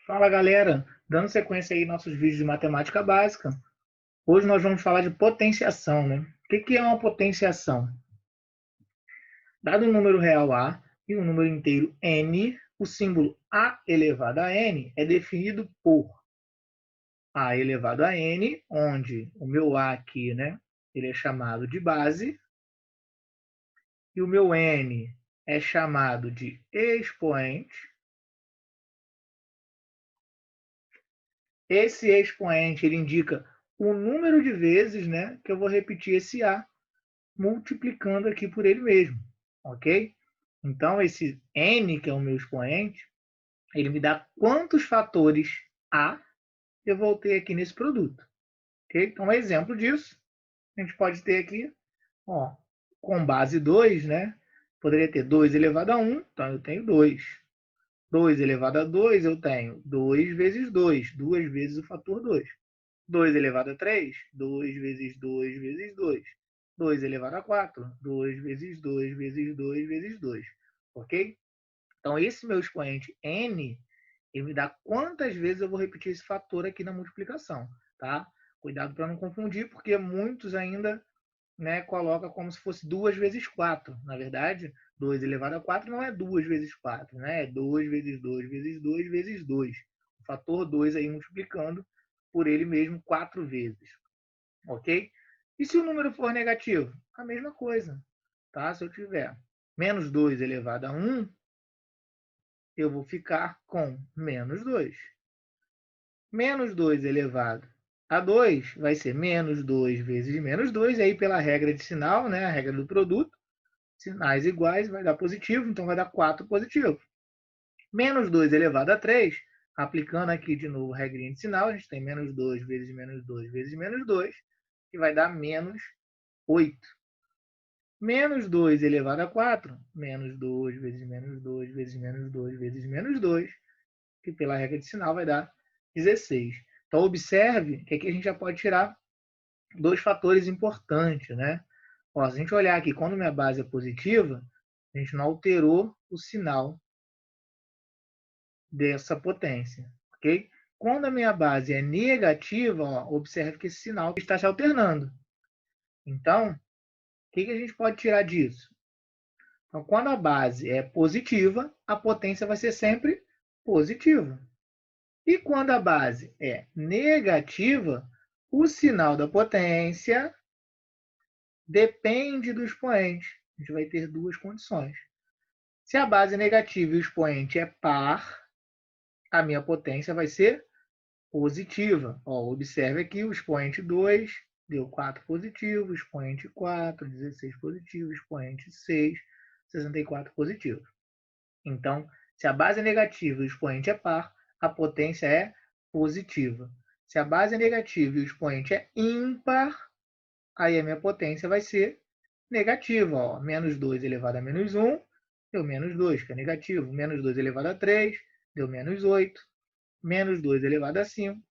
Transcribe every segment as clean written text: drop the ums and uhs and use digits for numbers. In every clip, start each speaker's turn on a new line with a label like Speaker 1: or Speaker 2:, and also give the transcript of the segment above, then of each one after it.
Speaker 1: Fala galera, dando sequência aí nossos vídeos de matemática básica. Hoje nós vamos falar de potenciação, né? O que é uma potenciação? Dado um número real A e um número inteiro n, o símbolo a elevado a n é definido por a elevado a n, onde o meu a aqui, né, ele é chamado de base, e o meu n é chamado de expoente. Esse expoente ele indica o número de vezes, né, que eu vou repetir esse a, multiplicando aqui por ele mesmo, ok? Então, esse n, que é o meu expoente, ele me dá quantos fatores a eu vou ter aqui nesse produto, ok? Então, um exemplo disso, a gente pode ter aqui, ó, com base 2, né? Poderia ter 2 elevado a 1, então eu tenho 2. 2 elevado a 2, eu tenho 2 vezes 2, 2 vezes o fator 2. 2 elevado a 3, 2 vezes 2 vezes 2. 2 elevado a 4, 2 vezes 2 vezes 2 vezes 2. Ok? Então, esse meu expoente n, ele me dá quantas vezes eu vou repetir esse fator aqui na multiplicação. Tá? Cuidado para não confundir, porque muitos ainda, né, colocam como se fosse 2 vezes 4. Na verdade, 2 elevado a 4 não é 2 vezes 4, né? É 2 vezes 2 vezes 2 vezes 2. O fator 2 aí multiplicando por ele mesmo 4 vezes. Ok? E se o número for negativo? A mesma coisa. Tá? Se eu tiver menos 2 elevado a 1, eu vou ficar com menos 2. Menos 2 elevado a 2 vai ser menos 2 vezes menos 2. E aí, pela regra de sinal, né, a regra do produto, sinais iguais vai dar positivo, então vai dar 4 positivo. Menos 2 elevado a 3, aplicando aqui de novo a regrinha de sinal, a gente tem menos 2 vezes menos 2 vezes menos 2, que vai dar menos 8. Menos 2 elevado a 4, menos 2 vezes menos 2 vezes menos 2 vezes menos 2, que pela regra de sinal vai dar 16. Então, observe que aqui a gente já pode tirar dois fatores importantes, né? Ó, se a gente olhar aqui, quando minha base é positiva, a gente não alterou o sinal dessa potência, ok? Quando a minha base é negativa, ó, observe que esse sinal está se alternando. Então, o que a gente pode tirar disso? Então, quando a base é positiva, a potência vai ser sempre positiva. E quando a base é negativa, o sinal da potência depende do expoente. A gente vai ter duas condições. Se a base é negativa e o expoente é par, a minha potência vai ser positiva. Ó, observe aqui o expoente 2 deu 4 positivo, expoente 4, 16 positivo, expoente 6, 64 positivo. Então, se a base é negativa e o expoente é par, a potência é positiva. Se a base é negativa e o expoente é ímpar, aí a minha potência vai ser negativa. Ó. Menos 2 elevado a menos 1 deu menos 2, que é negativo. Menos 2 elevado a 3 deu menos 8. Menos 2 elevado a 5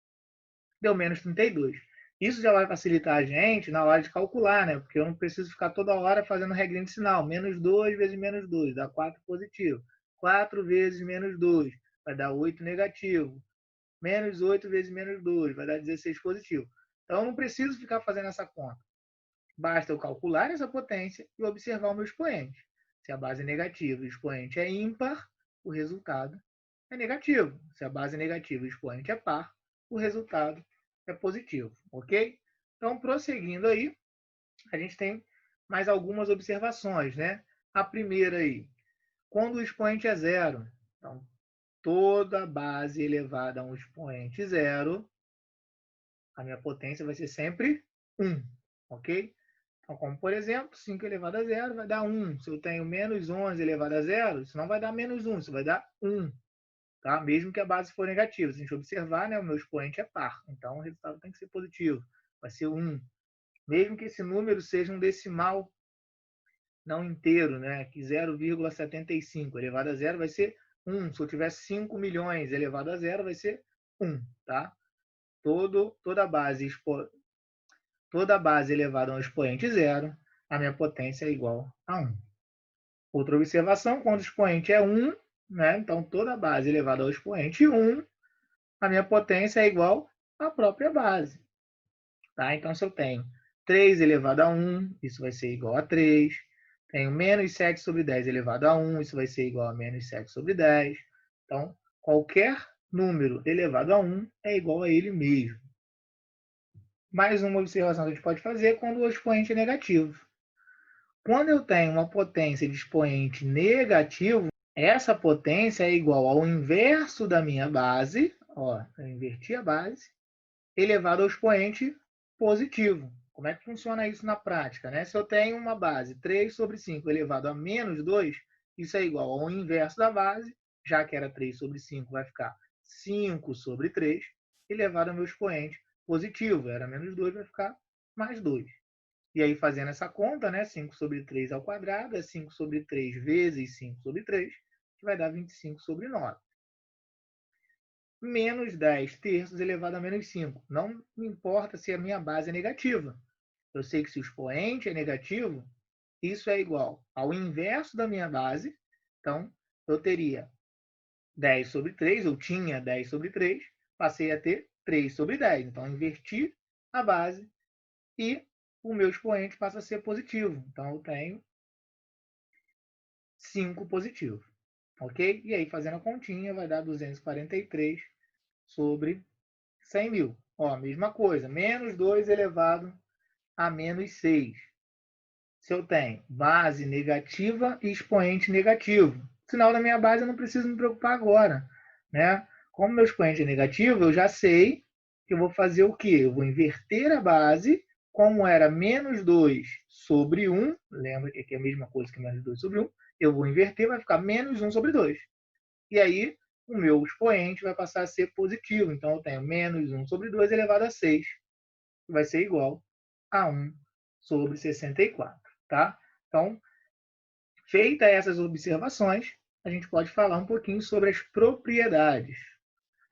Speaker 1: deu menos 32. Isso já vai facilitar a gente na hora de calcular, né? Porque eu não preciso ficar toda hora fazendo regrinha de sinal. Menos 2 vezes menos 2 dá 4 positivo. 4 vezes menos 2 vai dar 8 negativo. Menos 8 vezes menos 2 vai dar 16 positivo. Então eu não preciso ficar fazendo essa conta. Basta eu calcular essa potência e observar o meu expoente. Se a base é negativa e o expoente é ímpar, o resultado é negativo. Se a base é negativa e o expoente é par, o resultado é positivo, ok? Então, prosseguindo aí, a gente tem mais algumas observações, né? A primeira aí, quando o expoente é zero, então, toda base elevada a um expoente zero, a minha potência vai ser sempre 1, ok? Então, como por exemplo, 5 elevado a zero vai dar 1. Se eu tenho menos 11 elevado a zero, isso não vai dar menos 1, isso vai dar 1. Tá? Mesmo que a base for negativa. Se a gente observar, né, o meu expoente é par. Então, o resultado tem que ser positivo. Vai ser 1. Mesmo que esse número seja um decimal não inteiro, né, que 0,75 elevado a zero vai ser 1. Se eu tiver 5 milhões elevado a zero, vai ser 1. Tá? Toda base elevada a um expoente zero, a minha potência é igual a 1. Outra observação, quando o expoente é 1, né, então toda base elevada ao expoente 1, a minha potência é igual à própria base. Tá? Então, se eu tenho 3 elevado a 1, isso vai ser igual a 3. Tenho menos 7 sobre 10 elevado a 1, isso vai ser igual a menos 7 sobre 10. Então, qualquer número elevado a 1 é igual a ele mesmo. Mais uma observação que a gente pode fazer quando o expoente é negativo. Quando eu tenho uma potência de expoente negativo, essa potência é igual ao inverso da minha base, ó, eu inverti a base, elevado ao expoente positivo. Como é que funciona isso na prática? Né? Se eu tenho uma base 3 sobre 5 elevado a menos 2, isso é igual ao inverso da base, já que era 3 sobre 5, vai ficar 5 sobre 3, elevado ao meu expoente positivo, era menos 2, vai ficar mais 2. E aí, fazendo essa conta, né, 5 sobre 3 ao quadrado é 5 sobre 3 vezes 5 sobre 3, que vai dar 25 sobre 9. Menos 10 terços elevado a menos 5. Não me importa se a minha base é negativa. Eu sei que se o expoente é negativo, isso é igual ao inverso da minha base. Então, eu teria 10 sobre 3, eu tinha 10 sobre 3, passei a ter 3 sobre 10. Então, inverti a base e o meu expoente passa a ser positivo. Então, eu tenho 5 positivo. Ok? E aí, fazendo a continha, vai dar 243 sobre 100 mil. Ó, mesma coisa, menos 2 elevado a menos 6. Se eu tenho base negativa e expoente negativo, sinal da minha base eu não preciso me preocupar agora. Né? Como meu expoente é negativo, eu já sei que eu vou fazer o quê? Eu vou inverter a base, como era menos 2 sobre 1, lembra que aqui é a mesma coisa que menos 2 sobre 1, eu vou inverter, vai ficar menos 1 sobre 2. E aí, o meu expoente vai passar a ser positivo. Então, eu tenho menos 1 sobre 2 elevado a 6, que vai ser igual a 1 sobre 64. Tá? Então, feitas essas observações, a gente pode falar um pouquinho sobre as propriedades.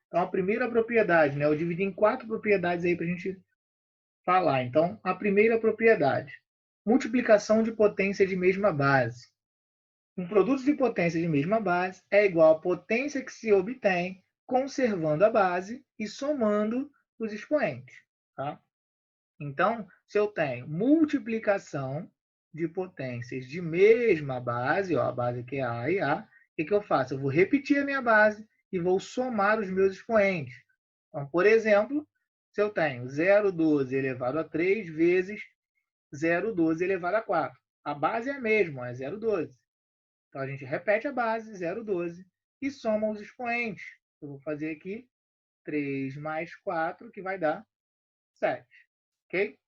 Speaker 1: Então, a primeira propriedade, né, eu dividi em 4 propriedades aí para a gente falar. Então, a primeira propriedade, multiplicação de potência de mesma base. Um produto de potência de mesma base é igual à potência que se obtém conservando a base e somando os expoentes. Tá? Então, se eu tenho multiplicação de potências de mesma base, ó, a base aqui é A e A, o que eu faço? Eu vou repetir a minha base e vou somar os meus expoentes. Então, por exemplo, se eu tenho 0,12 elevado a 3 vezes 0,12 elevado a 4. A base é a mesma, é 0,12. Então, a gente repete a base, 0,12, e soma os expoentes. Eu vou fazer aqui 3 mais 4, que vai dar 7. Ok?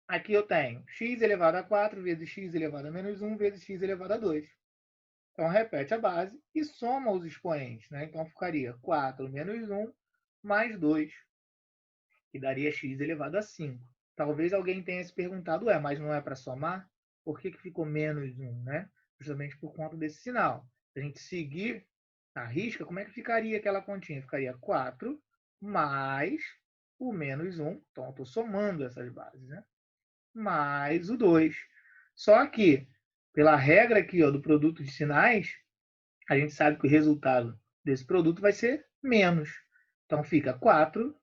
Speaker 1: Aqui eu tenho x elevado a 4 vezes x elevado a menos 1 vezes x elevado a 2. Então, repete a base e soma os expoentes. Né? Então, ficaria 4 menos 1 mais 2, que daria x elevado a 5. Talvez alguém tenha se perguntado, mas não é para somar? Por que ficou menos 1? Né? Justamente por conta desse sinal. Se a gente seguir a risca, como é que ficaria aquela continha? Ficaria 4 mais o menos 1. Então, eu estou somando essas bases. Né? Mais o 2. Só que, pela regra aqui do produto de sinais, a gente sabe que o resultado desse produto vai ser menos. Então, fica 4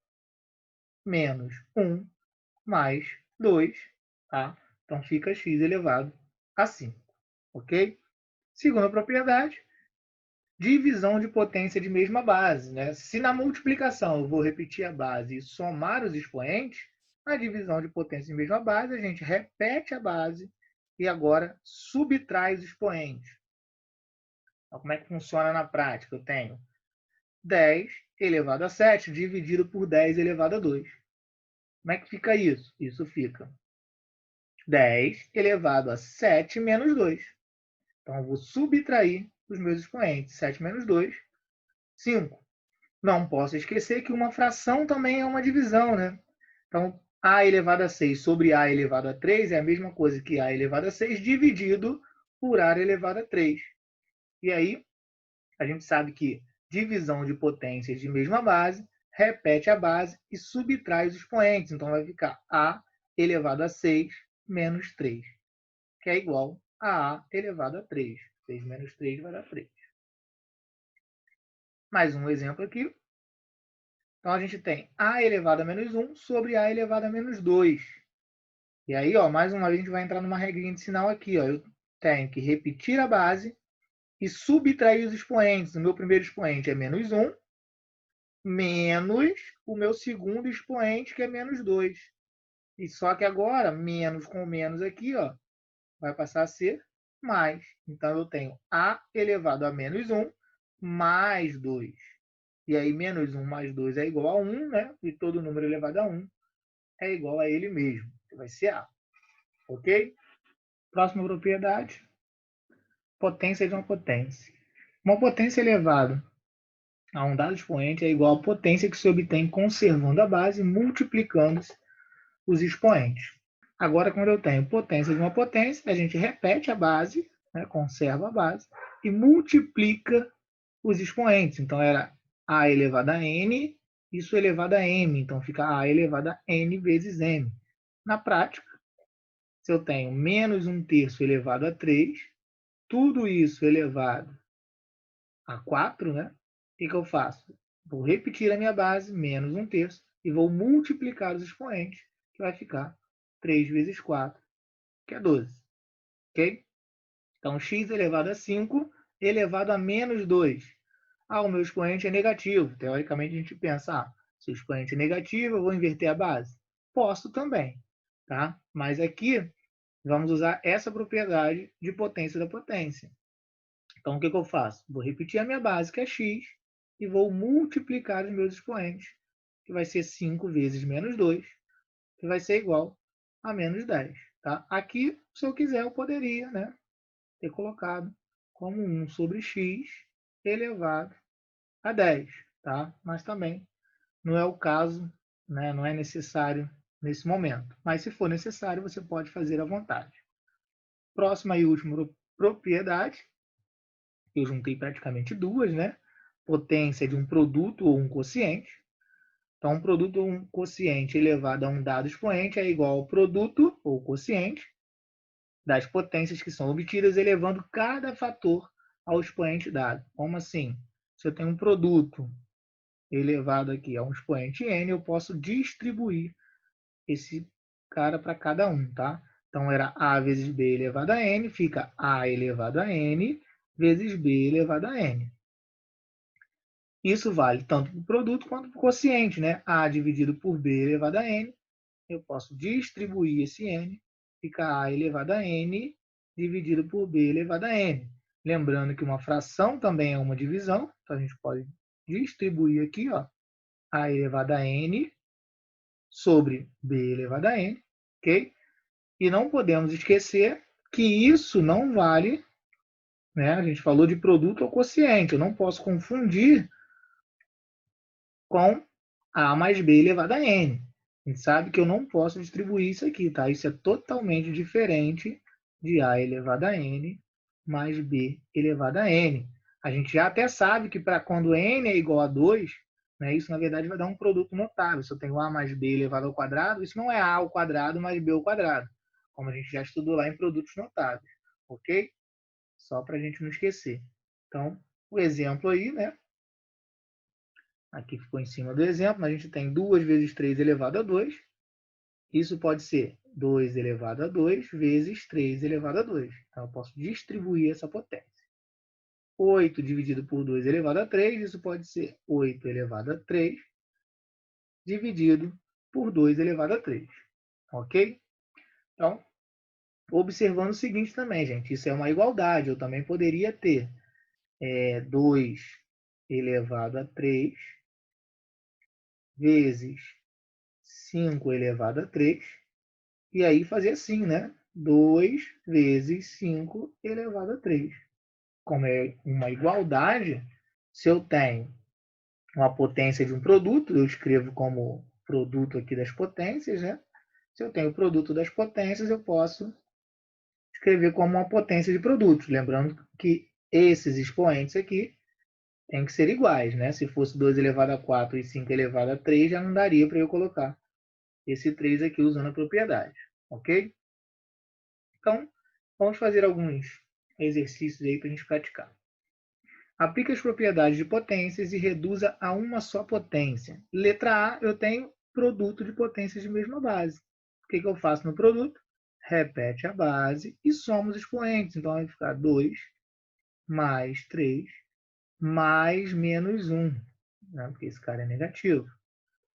Speaker 1: menos 1 mais 2. Tá? Então, fica x elevado a 5. Ok? Segunda propriedade, divisão de potência de mesma base. Né? Se na multiplicação eu vou repetir a base e somar os expoentes, na divisão de potência de mesma base, a gente repete a base e agora subtrai os expoentes. Então, como é que funciona na prática? Eu tenho 10 elevado a 7 dividido por 10 elevado a 2. Como é que fica isso? Isso fica 10 elevado a 7 menos 2. Então, eu vou subtrair os meus expoentes. 7 menos 2, 5. Não posso esquecer que uma fração também é uma divisão, né? Então, a elevado a 6 sobre a elevado a 3 é a mesma coisa que a elevado a 6 dividido por a elevado a 3. E aí, a gente sabe que divisão de potências de mesma base repete a base e subtrai os expoentes. Então, vai ficar a elevado a 6 menos 3, que é igual a elevado a 3. 6 menos 3 vai dar 3. Mais um exemplo aqui. Então, a gente tem a elevado a menos 1 sobre a elevado a menos 2. E aí, ó, mais uma vez, a gente vai entrar numa regrinha de sinal aqui. Ó. Eu tenho que repetir a base e subtrair os expoentes. O meu primeiro expoente é menos 1, menos o meu segundo expoente, que é menos 2. E só que agora, menos com menos aqui, ó, vai passar a ser mais. Então, eu tenho a elevado a menos 1 mais 2. E aí, menos 1 mais 2 é igual a 1, né? E todo número elevado a 1 é igual a ele mesmo, que vai ser A. Ok? Próxima propriedade, potência de uma potência. Uma potência elevada a um dado expoente é igual à potência que se obtém conservando a base, multiplicando os expoentes. Agora, quando eu tenho potência de uma potência, a gente repete a base, né, conserva a base, e multiplica os expoentes. Então, era a elevado a n, isso elevado a m. Então, fica a elevado a n vezes m. Na prática, se eu tenho menos 1/3 elevado a 3, tudo isso elevado a 4, né? O que eu faço? Vou repetir a minha base, menos 1/3, e vou multiplicar os expoentes, que vai ficar 3 vezes 4, que é 12. Ok? Então, x elevado a 5 elevado a menos 2. O meu expoente é negativo. Teoricamente, a gente pensa, se o expoente é negativo, eu vou inverter a base. Posso também. Tá? Mas aqui, vamos usar essa propriedade de potência da potência. Então, o que eu faço? Vou repetir a minha base, que é x, e vou multiplicar os meus expoentes, que vai ser 5 vezes menos 2, que vai ser igual a menos 10. Tá? Aqui, se eu quiser, eu poderia, né, ter colocado como 1 sobre x elevado a 10. Tá? Mas também não é o caso, né, não é necessário nesse momento. Mas se for necessário, você pode fazer à vontade. Próxima e última propriedade, eu juntei praticamente duas, né? Potência de um produto ou um quociente. Então, um produto ou um quociente elevado a um dado expoente é igual ao produto ou quociente das potências que são obtidas elevando cada fator ao expoente dado. Como assim? Se eu tenho um produto elevado aqui a um expoente n, eu posso distribuir esse cara para cada um, tá? Então, era a vezes b elevado a n, fica a elevado a n vezes b elevado a n. Isso vale tanto para o produto quanto para o quociente, né? A dividido por b elevado a n. Eu posso distribuir esse n, fica a elevado a n dividido por b elevado a n. Lembrando que uma fração também é uma divisão, então a gente pode distribuir aqui, ó, a elevado a n sobre b elevado a n, ok? E não podemos esquecer que isso não vale, né? A gente falou de produto ou quociente, eu não posso confundir com A mais B elevado a N. A gente sabe que eu não posso distribuir isso aqui, tá? Isso é totalmente diferente de A elevado a N mais B elevado a N. A gente já até sabe que para quando N é igual a 2, né, isso na verdade vai dar um produto notável. Se eu tenho A mais B elevado ao quadrado, isso não é A ao quadrado mais B ao quadrado, como a gente já estudou lá em produtos notáveis, ok? Só para a gente não esquecer. Então, o exemplo aí, né? Aqui ficou em cima do exemplo, a gente tem 2 vezes 3 elevado a 2. Isso pode ser 2 elevado a 2 vezes 3 elevado a 2. Então, eu posso distribuir essa potência. 8 dividido por 2 elevado a 3, isso pode ser 8 elevado a 3 dividido por 2 elevado a 3. Ok? Então, observando o seguinte também, gente, isso é uma igualdade. Eu também poderia ter 2 elevado a 3 vezes 5 elevado a 3, e aí fazer assim, né? 2 vezes 5 elevado a 3. Como é uma igualdade, se eu tenho uma potência de um produto, eu escrevo como produto aqui das potências, né? Se eu tenho o produto das potências, eu posso escrever como uma potência de produtos. Lembrando que esses expoentes aqui têm que ser iguais, né? Se fosse 2 elevado a 4 e 5 elevado a 3, já não daria para eu colocar esse 3 aqui usando a propriedade, ok? Então, vamos fazer alguns exercícios aí para a gente praticar. Aplique as propriedades de potências e reduza a uma só potência. Letra A, eu tenho produto de potências de mesma base. O que eu faço no produto? Repete a base e soma os expoentes. Então, vai ficar 2 mais 3 mais menos 1, né? Porque esse cara é negativo,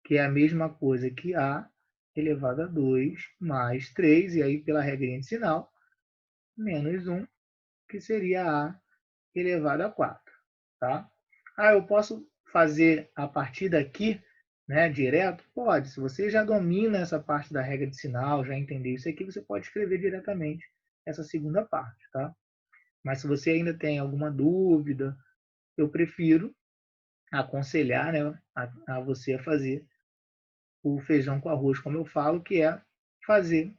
Speaker 1: que é a mesma coisa que A elevado a 2 mais 3, e aí pela regrinha de sinal, menos 1, que seria A elevado a 4. Tá? Eu posso fazer a partir daqui, né, direto? Pode. Se você já domina essa parte da regra de sinal, já entendeu isso aqui, você pode escrever diretamente essa segunda parte. Tá? Mas se você ainda tem alguma dúvida, eu prefiro aconselhar, né, a você a fazer o feijão com arroz, como eu falo, que é fazer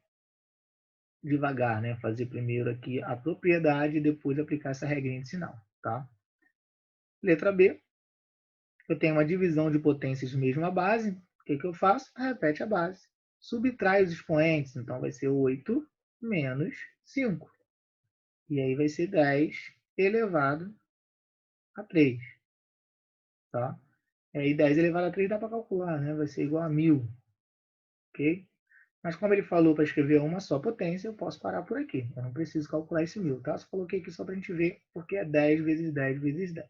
Speaker 1: devagar, né? Fazer primeiro aqui a propriedade e depois aplicar essa regrinha de sinal, tá? Letra B, eu tenho uma divisão de potências de mesma base. O que eu faço? Repete a base. Subtrai os expoentes, então vai ser 8 menos 5. E aí vai ser 10 elevado a 3, tá? E aí 10 elevado a 3 dá para calcular, né? Vai ser igual a 1000, ok? Mas como ele falou para escrever uma só potência, eu posso parar por aqui. Eu não preciso calcular esse 1000, tá? Só coloquei aqui só para a gente ver, porque é 10 vezes 10 vezes 10.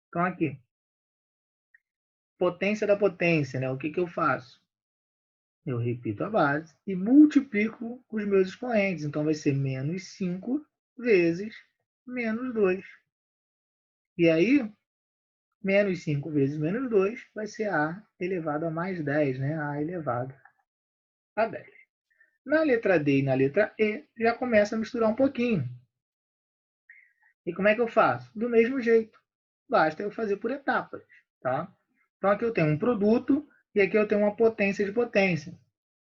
Speaker 1: Então aqui, potência da potência, né? O que eu faço? Eu repito a base e multiplico os meus expoentes. Então vai ser menos 5 vezes menos 2. E aí, menos 5 vezes menos 2 vai ser A elevado a mais 10, né? A elevado a 10. Na letra D e na letra E, já começa a misturar um pouquinho. E como é que eu faço? Do mesmo jeito. Basta eu fazer por etapas. Tá? Então aqui eu tenho um produto e aqui eu tenho uma potência de potência.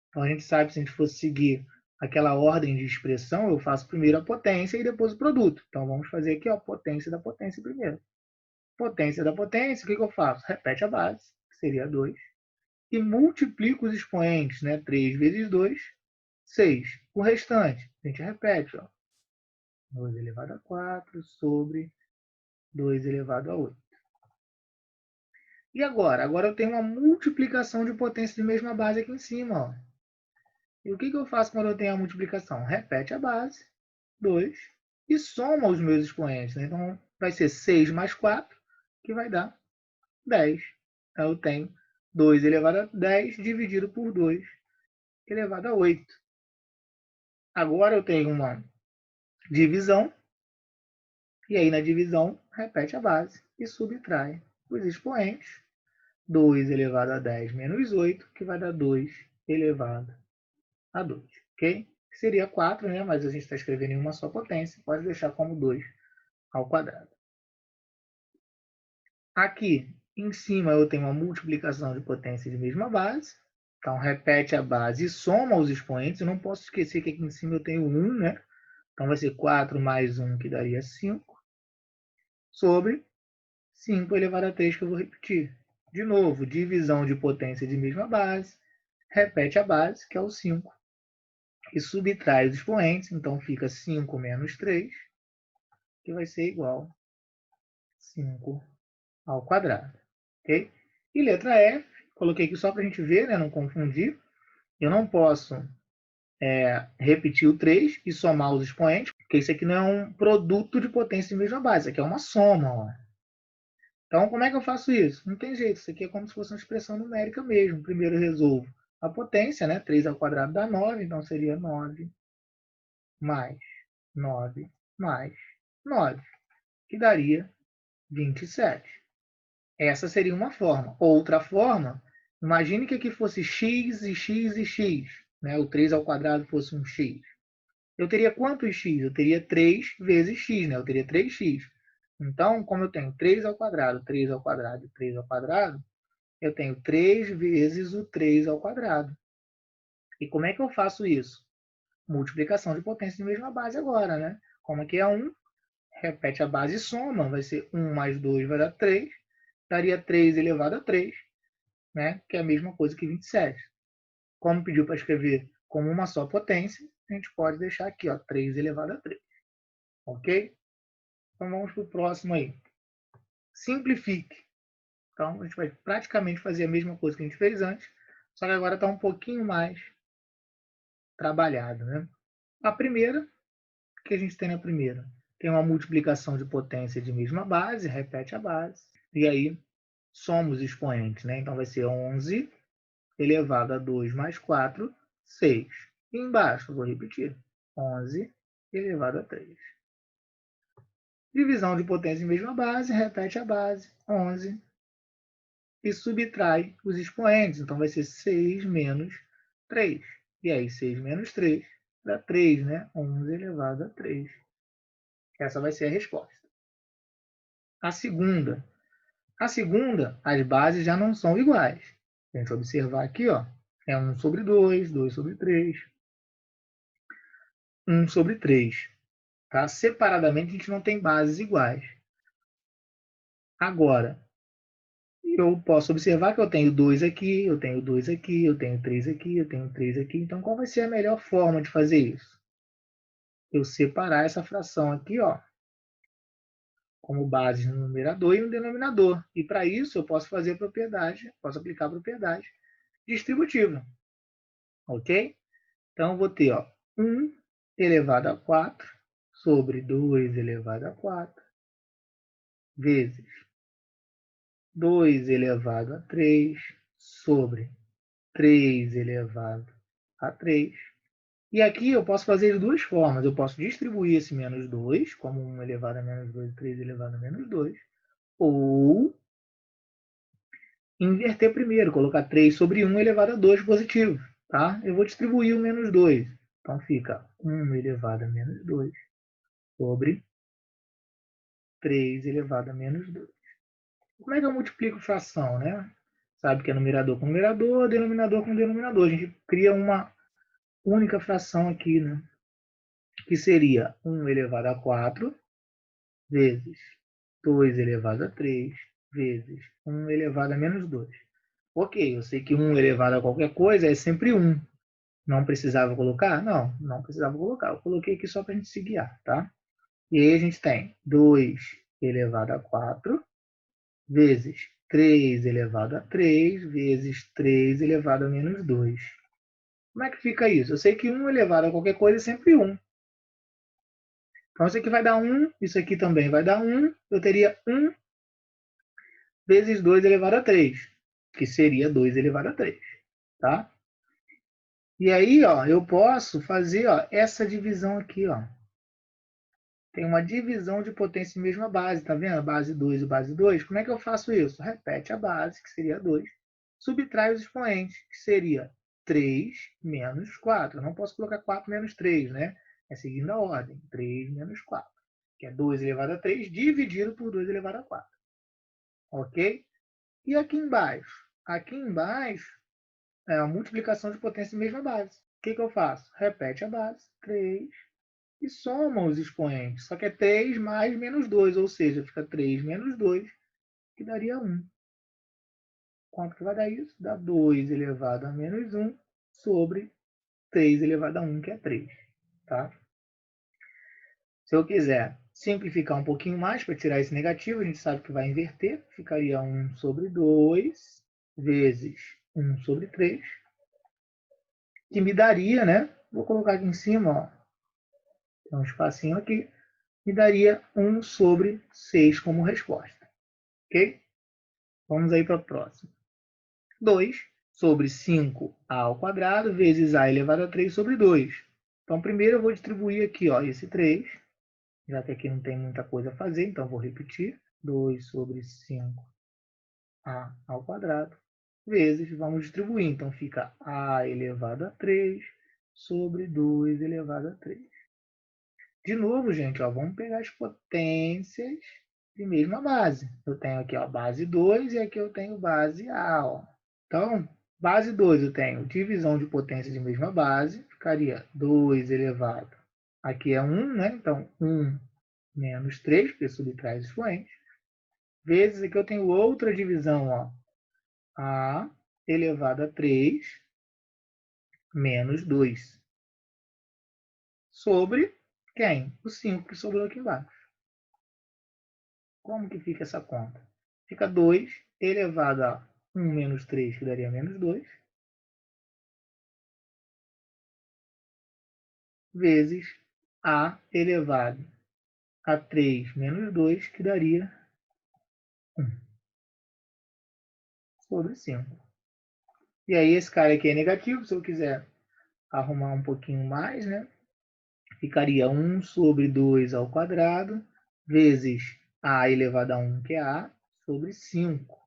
Speaker 1: Então a gente sabe, se a gente fosse seguir aquela ordem de expressão, eu faço primeiro a potência e depois o produto. Então vamos fazer aqui a potência da potência primeiro. Potência da potência, o que eu faço? Repete a base, que seria 2, e multiplico os expoentes, né? 3 vezes 2, 6. O restante, a gente repete, ó. 2 elevado a 4 sobre 2 elevado a 8. E agora? Agora eu tenho uma multiplicação de potência de mesma base aqui em cima, ó. E o que eu faço quando eu tenho a multiplicação? Repete a base, 2, e soma os meus expoentes, né? Então, vai ser 6 mais 4, que vai dar 10. Então, eu tenho 2 elevado a 10 dividido por 2 elevado a 8. Agora eu tenho uma divisão, e aí na divisão, repete a base e subtrai os expoentes. 2 elevado a 10 menos 8, que vai dar 2 elevado a 2, ok? Que seria 4, né? Mas a gente está escrevendo em uma só potência, pode deixar como 2 ao quadrado. Aqui em cima eu tenho uma multiplicação de potência de mesma base. Então, repete a base e soma os expoentes. Eu não posso esquecer que aqui em cima eu tenho 1, né? Então, vai ser 4 mais 1, que daria 5, sobre 5 elevado a 3, que eu vou repetir. De novo, divisão de potência de mesma base. Repete a base, que é o 5, e subtrai os expoentes. Então, fica 5 menos 3, que vai ser igual a 5 ao quadrado. Ok? E letra F, coloquei aqui só para a gente ver, né, não confundir. Eu não posso repetir o 3 e somar os expoentes, porque isso aqui não é um produto de potência de mesma base, isso aqui é uma soma. Ó. Então, como é que eu faço isso? Não tem jeito, isso aqui é como se fosse uma expressão numérica mesmo. Primeiro eu resolvo a potência, né? 3 ao quadrado dá 9, então seria 9 mais 9 mais 9, que daria 27. Essa seria uma forma. Outra forma, imagine que aqui fosse x e x e x. Né? O 3 ao quadrado fosse um x. Eu teria quantos x? Eu teria 3 vezes x. Né? Eu teria 3x. Então, como eu tenho 3 ao quadrado, 3 ao quadrado e 3 ao quadrado, eu tenho 3 vezes o 3 ao quadrado. E como é que eu faço isso? Multiplicação de potência de mesma base agora. Né? Como aqui é 1, repete a base e soma. Vai ser 1 mais 2 vai dar 3. Daria 3 elevado a 3, né? Que é a mesma coisa que 27. Como pediu para escrever como uma só potência, a gente pode deixar aqui, ó, 3 elevado a 3. Ok? Então, vamos para o próximo aí. Simplifique. Então, a gente vai praticamente fazer a mesma coisa que a gente fez antes, só que agora está um pouquinho mais trabalhado, né? A primeira, o que a gente tem na primeira? Tem uma multiplicação de potência de mesma base, repete a base, e aí soma os expoentes, né? Então vai ser 11 elevado a 2 mais 4, 6. E embaixo, eu vou repetir, 11 elevado a 3. Divisão de potência em mesma base, repete a base, 11, e subtrai os expoentes. Então vai ser 6 menos 3. E aí 6 menos 3 dá 3, né? 11 elevado a 3. Essa vai ser a resposta. A segunda, as bases já não são iguais. Se a gente observar aqui, ó, é 1 sobre 2, 2 sobre 3, 1 sobre 3. Tá? Separadamente, a gente não tem bases iguais. Agora, eu posso observar que eu tenho 2 aqui, eu tenho 2 aqui, eu tenho 3 aqui, eu tenho 3 aqui. Então, qual vai ser a melhor forma de fazer isso? Eu separar essa fração aqui, ó, como base no numerador e no denominador. E para isso, eu posso fazer a propriedade, posso aplicar a propriedade distributiva. Ok? Então, eu vou ter, ó, 1 elevado a 4 sobre 2 elevado a 4 vezes 2 elevado a 3 sobre 3 elevado a 3. E aqui eu posso fazer de duas formas. Eu posso distribuir esse menos 2, como 1 elevado a menos 2 e 3 elevado a menos 2. Ou inverter primeiro, colocar 3 sobre 1 elevado a 2 positivo. Tá? Eu vou distribuir o menos 2. Então fica 1 elevado a menos 2 sobre 3 elevado a menos 2. Como é que eu multiplico fração, né? Sabe que é numerador com numerador, denominador com denominador. A gente cria uma única fração aqui, né? Que seria 1 elevado a 4 vezes 2 elevado a 3 vezes 1 elevado a menos 2. Ok, eu sei que 1 elevado a qualquer coisa é sempre 1. Não precisava colocar? Não, não precisava colocar. Eu coloquei aqui só para a gente se guiar, tá? E aí a gente tem 2 elevado a 4 vezes 3 elevado a 3 vezes 3 elevado a menos 2. Como é que fica isso? Eu sei que 1 elevado a qualquer coisa é sempre 1. Então isso aqui vai dar 1, isso aqui também vai dar 1. Eu teria 1 vezes 2 elevado a 3, que seria 2 elevado a 3. Tá? E aí, ó, eu posso fazer, ó, essa divisão aqui, ó. Tem uma divisão de potência em mesma base, tá vendo? Base 2 e base 2. Como é que eu faço isso? Repete a base, que seria 2. Subtrai os expoentes, que seria 3 menos 4. Eu não posso colocar 4 menos 3, né? É seguindo a ordem. 3 menos 4, que é 2 elevado a 3, dividido por 2 elevado a 4. Ok? E aqui embaixo? Aqui embaixo é a multiplicação de potência em mesma base. O que eu faço? Repete a base, 3, e soma os expoentes. Só que é 3 mais menos 2, ou seja, fica 3 menos 2, que daria 1. Quanto que vai dar isso? Dá 2 elevado a menos 1 sobre 3 elevado a 1, que é 3. Tá? Se eu quiser simplificar um pouquinho mais para tirar esse negativo, a gente sabe que vai inverter. Ficaria 1 sobre 2 vezes 1 sobre 3, que me daria, né? Vou colocar aqui em cima, ó, tem um espacinho aqui, me daria 1 sobre 6 como resposta. Ok? Vamos aí para a próxima. 2 sobre 5a ao quadrado vezes a elevado a 3 sobre 2. Então, primeiro eu vou distribuir aqui, ó, esse 3, já que aqui não tem muita coisa a fazer, então vou repetir. 2 sobre 5a ao quadrado vezes, vamos distribuir. Então, fica a elevado a 3 sobre 2 elevado a 3. De novo, gente, ó, vamos pegar as potências de mesma base. Eu tenho aqui a base 2 e aqui eu tenho base A. Ó. Então, base 2 eu tenho divisão de potência de mesma base, ficaria 2 elevado. Aqui é 1, né? Então, 1 menos 3, porque subtrai os expoentes. Vezes aqui eu tenho outra divisão, ó. A elevado a 3 menos 2. Sobre quem? O 5 que sobrou aqui embaixo. Como que fica essa conta? Fica 2 elevado a 1 menos 3, que daria menos 2, vezes A elevado a 3 menos 2, que daria 1 sobre 5. E aí esse cara aqui é negativo, se eu quiser arrumar um pouquinho mais, né? Ficaria 1 sobre 2 ao quadrado, vezes A elevado a 1, que é A, sobre 5.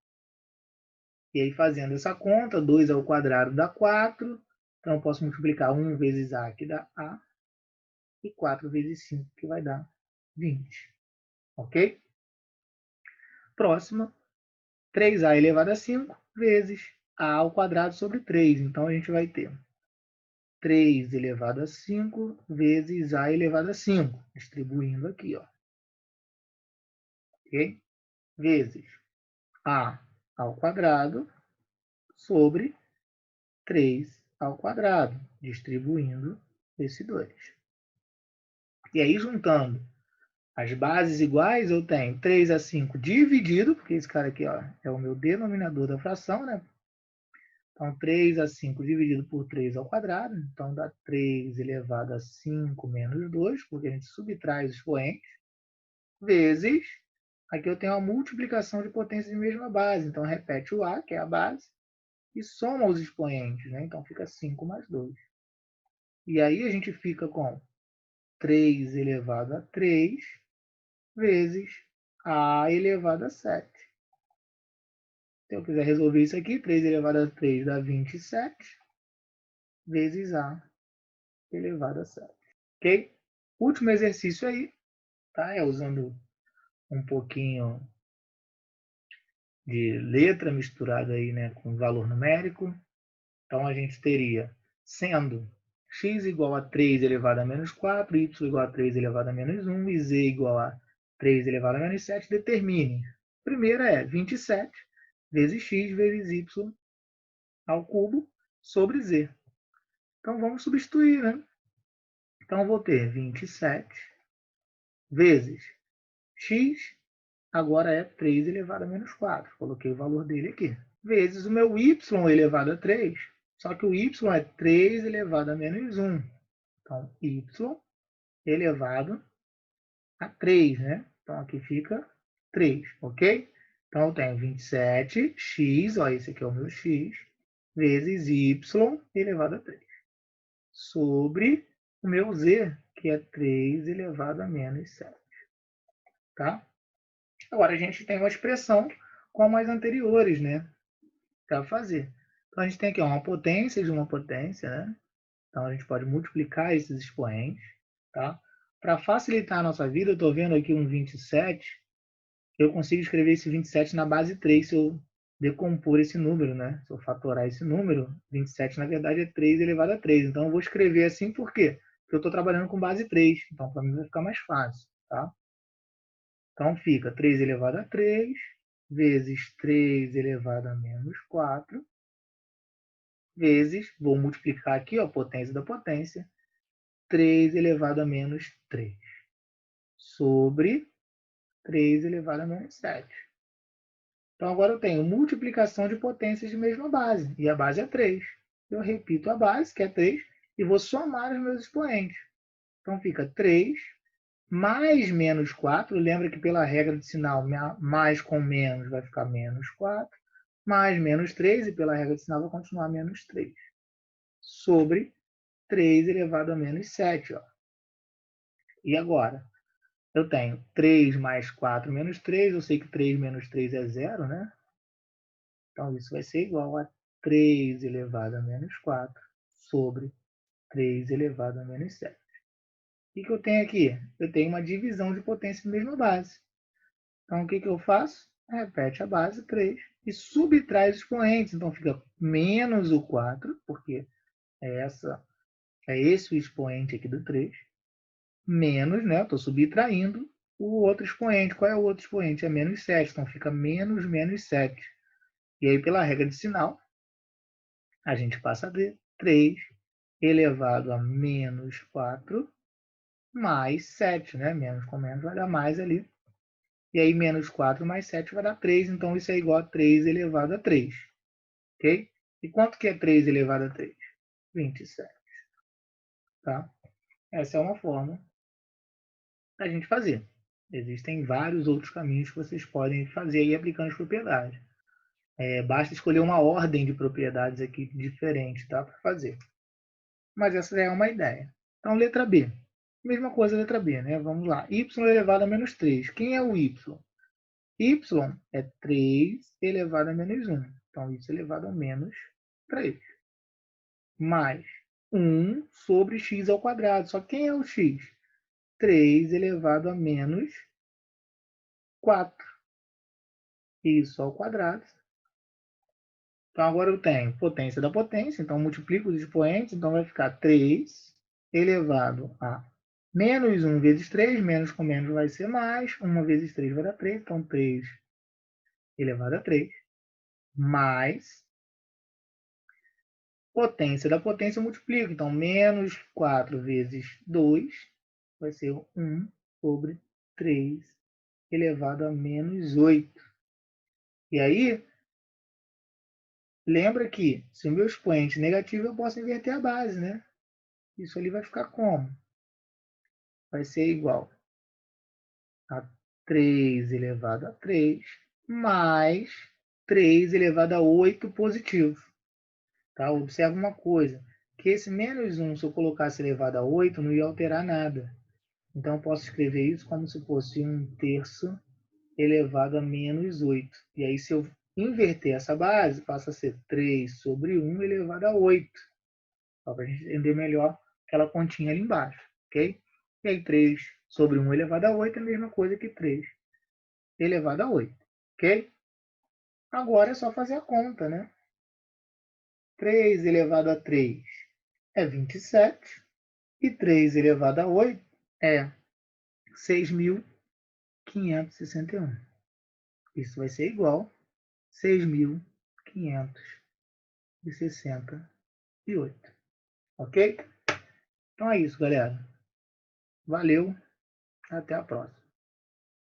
Speaker 1: E aí, fazendo essa conta, 2 ao quadrado dá 4. Então, eu posso multiplicar 1 vezes A, que dá A, e 4 vezes 5, que vai dar 20. Ok? Próxima, 3A elevado a 5 vezes A ao quadrado sobre 3. Então, a gente vai ter 3 elevado a 5 vezes A elevado a 5. Distribuindo aqui, ó. Ok? Vezes A ao quadrado sobre 3 ao quadrado, distribuindo esse 2. E aí, juntando as bases iguais, eu tenho 3 a 5 dividido, porque esse cara aqui ó, é o meu denominador da fração, né? Então, 3 a 5 dividido por 3 ao quadrado, então dá 3 elevado a 5 menos 2, porque a gente subtrai os expoentes, vezes, aqui eu tenho a multiplicação de potências de mesma base, então repete o A, que é a base, e soma os expoentes, né? Então fica 5 mais 2. E aí a gente fica com 3 elevado a 3 vezes A elevado a 7. Se eu quiser resolver isso aqui, 3 elevado a 3 dá 27, vezes A elevado a 7. Ok? Último exercício aí, tá? É usando um pouquinho de letra misturada aí, né, com valor numérico. Então, a gente teria, sendo x igual a 3 elevado a menos 4, y igual a 3 elevado a menos 1 e z igual a 3 elevado a menos 7, determine. A primeira é 27 vezes x vezes y ao cubo sobre z. Então, vamos substituir, né? Então, eu vou ter 27 vezes x, agora é 3 elevado a menos 4. Coloquei o valor dele aqui. Vezes o meu y elevado a 3. Só que o y é 3 elevado a menos 1. Então, y elevado a 3, né? Então, aqui fica 3, ok? Então, eu tenho 27x, ó, esse aqui é o meu x, vezes y elevado a 3, sobre o meu z, que é 3 elevado a menos 7, tá? Agora, a gente tem uma expressão como as anteriores, né? Para fazer. Então, a gente tem aqui uma potência de uma potência, né? Então, a gente pode multiplicar esses expoentes, tá? Para facilitar a nossa vida, eu estou vendo aqui um 27, eu consigo escrever esse 27 na base 3 se eu decompor esse número, né? Se eu fatorar esse número, 27 na verdade é 3 elevado a 3. Então, eu vou escrever assim por quê? Porque eu estou trabalhando com base 3. Então, para mim vai ficar mais fácil, tá? Então, fica 3 elevado a 3 vezes 3 elevado a menos 4 vezes, vou multiplicar aqui ó, a potência da potência, 3 elevado a menos 3 sobre 3 elevado a menos 7. Então, agora eu tenho multiplicação de potências de mesma base, e a base é 3. Eu repito a base, que é 3, e vou somar os meus expoentes. Então, fica 3 mais menos 4. Lembra que pela regra de sinal, mais com menos vai ficar menos 4. Mais menos 3, e pela regra de sinal vai continuar menos 3. Sobre 3 elevado a menos 7. Ó. E agora? Eu tenho 3 mais 4 menos 3. Eu sei que 3 menos 3 é 0, né? Então, isso vai ser igual a 3 elevado a menos 4 sobre 3 elevado a menos 7. O que eu tenho aqui? Eu tenho uma divisão de potência de mesma base. Então, o que eu faço? Repete a base 3 e subtrai os expoentes. Então, fica menos o 4, porque é esse o expoente aqui do 3, menos, né? Estou subtraindo o outro expoente. Qual é o outro expoente? É menos 7. Então, fica menos menos 7. E aí, pela regra de sinal, a gente passa a ter 3 elevado a menos 4 mais 7, né? Menos com menos vai dar mais ali. E aí, menos 4 mais 7 vai dar 3. Então, isso é igual a 3 elevado a 3. Ok? E quanto que é 3 elevado a 3? 27. Tá? Essa é uma forma da gente fazer. Existem vários outros caminhos que vocês podem fazer aí aplicando as propriedades. Basta escolher uma ordem de propriedades aqui diferente, tá? Para fazer. Mas essa é uma ideia. Então, letra B. Mesma coisa, letra B, né? Vamos lá. Y elevado a menos 3. Quem é o Y? Y é 3 elevado a menos 1. Então, isso elevado a menos 3. Mais 1 sobre x ao quadrado. Só quem é o x? 3 elevado a menos 4. Isso ao quadrado. Então, agora eu tenho potência da potência. Então, multiplico os expoentes. Então, vai ficar 3 elevado a menos 1 vezes 3. Menos com menos vai ser mais. 1 vezes 3 vai dar 3. Então, 3 elevado a 3. Mais potência da potência eu multiplico. Então, menos 4 vezes 2 vai ser 1 sobre 3 elevado a menos 8. E aí, lembra que se o meu expoente é negativo, eu posso inverter a base, né? Isso ali vai ficar como? Vai ser igual a 3 elevado a 3 mais 3 elevado a 8 positivo. Tá? Observa uma coisa, que esse menos 1, se eu colocasse elevado a 8, não ia alterar nada. Então, eu posso escrever isso como se fosse 1/3 elevado a menos 8. E aí, se eu inverter essa base, passa a ser 3 sobre 1 elevado a 8. Só para a gente entender melhor aquela continha ali embaixo. Ok? E aí, 3 sobre 1 elevado a 8 é a mesma coisa que 3 elevado a 8. Ok? Agora é só fazer a conta, né? 3 elevado a 3 é 27. E 3 elevado a 8 é 6.561. Isso vai ser igual a 6.568. Ok? Então é isso, galera. Valeu. Até a próxima.